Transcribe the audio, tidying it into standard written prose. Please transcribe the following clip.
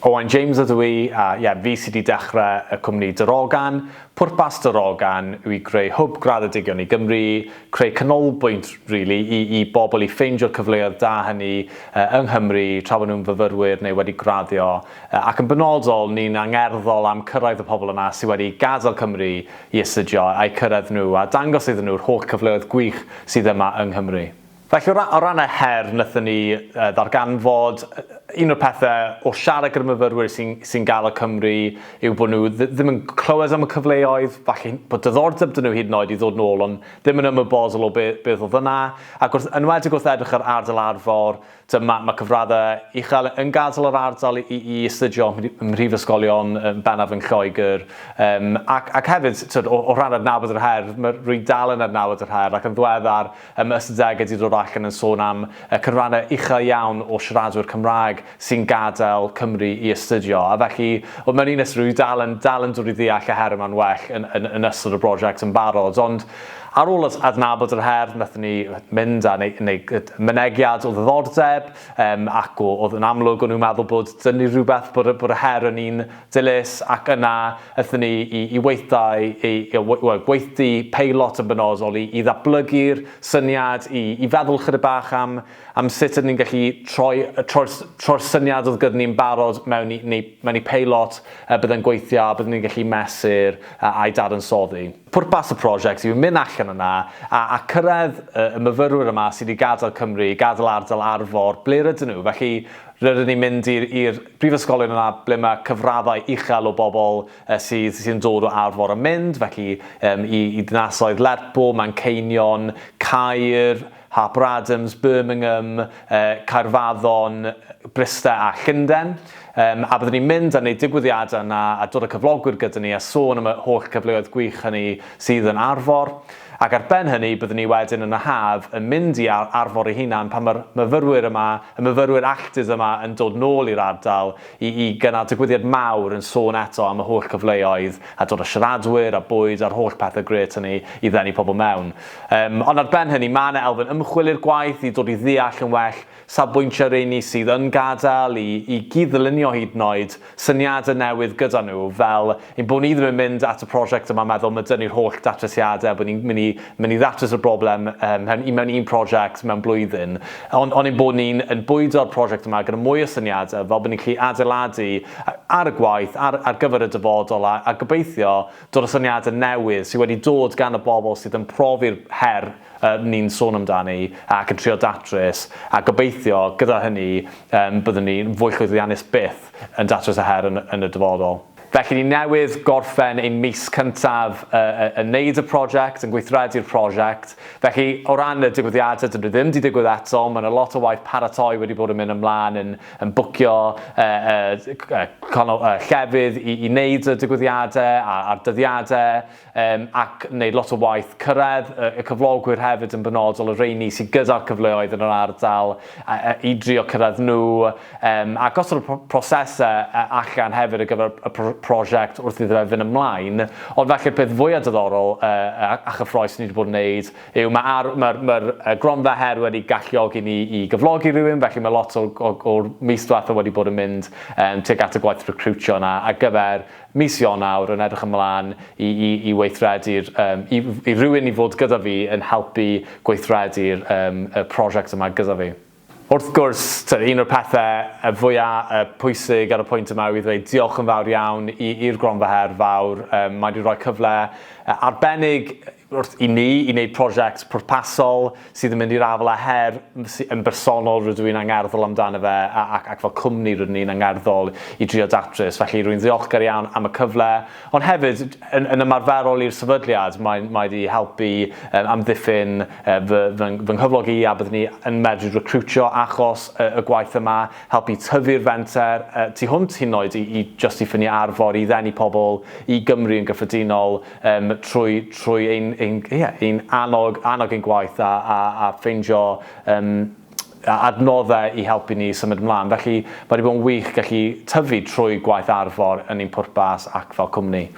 Owain James ydw i, a fi sydd wedi dechrau y cwmni Darogan. Pwrpas Darogan yw i greu hwb graddedigion i Gymru, creu canolbwynt i bobl i ffeindio'r cyfleoedd da hynny yng Nghymru tra bod nhw'n fyfyrwyr neu wedi graddio. Ac yn benodol, ni'n angerddol am cyrraedd y pobl yna sydd wedi gadael Cymru i astudio a'u cyrraedd nhw a dangos iddyn nhw'r holl cyfleoedd gwych sydd yma yng Nghymru. Felly o ran y her wnaethon ni ddarganfod, un o'r pethau o siarad gyda myfyrwyr sy'n gael o Cymru yw bod nhw ddim yn clywed am y cyfleoedd, falle bod diddordeb dyn nhw hyd yn oed i ddod nôl, ond ddim yn ymwybodol o beth oedd yna. Ac enwedig wrth edrych ar ardal Arfor, mae cyfraddau uchel yn gadael yr ardal i astudio ym mhrifysgolion bennaf yn Lloegr. Ac hefyd, o ran adnabod yr her, mae rwy dal yn adnabod yr her, ac yn ddiweddar ystadegau wedi dod allan yn sôn am cyfrannau uchel iawn o siaradwyr Cymraeg sy'n gadael Cymru i astudio. A felly, mewn un ystod, rwy dal yn dod i ddeall y her yma'n well yn ystod y brosiect yn barod. Ond ar ôl adnabod yr her, wnaethon ni mynd a wneud mynegiad o ddiddordeb, ac oedd yn amlwg o'n nhw'n meddwl bod dynnu rhywbeth bod y her yn un dilys, ac yna wnaethon ni i weithdu peilot yn benodol i ddatblygu'r syniad, i feddwl chydig bach am sut ydyn ni'n gallu troi'r syniad oedd gyda ni'n barod mewn i peilot byddai'n gweithio a byddwn ni'n gallu mesur a'i dadansoddi. Pwrpas y prosiect yw mynd allan yna a cyrraedd y myfyrwyr yma sydd wedi gadael Cymru, gadael ardal Arfor, ble rydyn nhw. Felly rydyn ni'n mynd i'r brifysgolion yna ble mae cyfraddau uchel o bobl sy'n dod o Arfor yn mynd, felly i dinasoedd Lerpwl, Manceinion, Caer, Harper Adams, Birmingham, Caerfaddon, Bristol a Llundain. A byddwn ni'n mynd a wneud digwyddiadau yna a dod y cyflogwyr gyda ni a sôn am y holl cyfleoedd gwych hynny sydd yn Arfor. Ac ar ben hynny, byddwn ni wedyn yn y haf yn mynd i Arfor ei hunan pan mae'r myfyrwyr yma, y myfyrwyr alltys yma yn dod nôl i'r ardal i gynnal digwyddiad mawr yn sôn eto am y holl cyfleoedd a dod â siaradwyr a bwyd a'r holl pethau gret hynny i ddenu pobl mewn. Ond ar ben hynny, mae yna elfen ymchwil i'r gwaith i dod i ddeall yn well safbwyntiau rheini sydd yn gadael i gyd-ddylunio hyd yn oed syniadau newydd gyda nhw, fel ein bod ni ddim yn mynd at y prosiect yma meddwl mae dynnu'r holl datrisiadau, bod ni'n mynd i ddatrys y broblem mewn un prosiect mewn blwyddyn. Ond ein bod ni'n bwydo'r prosiect yma gyda mwy o syniadau, fel bod ni'n gallu adeiladu ar y gwaith, ar gyfer y dyfodol, a gobeithio dod o syniadau newydd sydd wedi dod gan y bobl sydd yn profi'r her ni'n sôn amdani ac yn trio datrys, a gobeithio gyda hynny byddwn ni'n fwy llwyddiannus byth yn datrys y her yn y dyfodol. Felly ni newydd gorffen ein mis cyntaf yn neud y prosiect, yn gweithredu'r prosiect. Felly o ran y digwyddiadau, dyn nhw ddim wedi digwydd eto, mae yna lot o waith paratoi wedi bod yn mynd ymlaen yn bwcio llefydd i wneud y digwyddiadau a'r dyddiadau, ac wneud lot o waith cyrraedd y cyflogwyr hefyd yn benodol, y rheini sydd gyda'r cyfleoedd yn yr ardal i drio cyrraedd nhw, a gosod y prosesau allan hefyd ar gyfer y prosiect wrth iddo fynd ymlaen. Ond felly'r peth fwyaf diddorol a chyffrous ni wedi bod yn gwneud yw mae'r Cronfa her wedi galluogi ni i gyflogi rhywun, felly mae lot o'r mis diwethaf wedi bod yn mynd tuag at y gwaith recrwtio yna ar gyfer mis Ionawr yn edrych ymlaen i weithredu'r i rhywun i fod gyda fi yn helpu gweithredu'r prosiect yma gyda fi. Wrth gwrs, un o'r pethau fwyaf pwysig ar y pwynt yma yw i ddweud diolch yn fawr iawn i'r Cronfa her Fawr. Mae wedi rhoi cyfle arbennig i ni i wneud prosiect pwrpasol sydd yn mynd i'r afel a her yn bersonol rydw i'n angerddol amdano fe ac fel cwmni rydw i'n angerddol i drio datrys. Felly rwy'n ddiolchgar iawn am y cyfle, ond hefyd yn ymarferol i'r sefydliad mae wedi helpu amddiffyn fy nghyflog i a byddwn ni yn medru recrwtio achos y gwaith yma, helpu tyfu'r fenter tu hwnt hyd yn oed i just i ffynnu Arfor i ddenu pobl i Gymru yn gyffredinol trwy ein annog ein gwaith a ffeindio adnoddau i helpu ni symud ymlaen. Felly mae wedi bod yn wych gallu tyfu trwy gwaith Arfor yn ein pwrpas ac fel cwmni.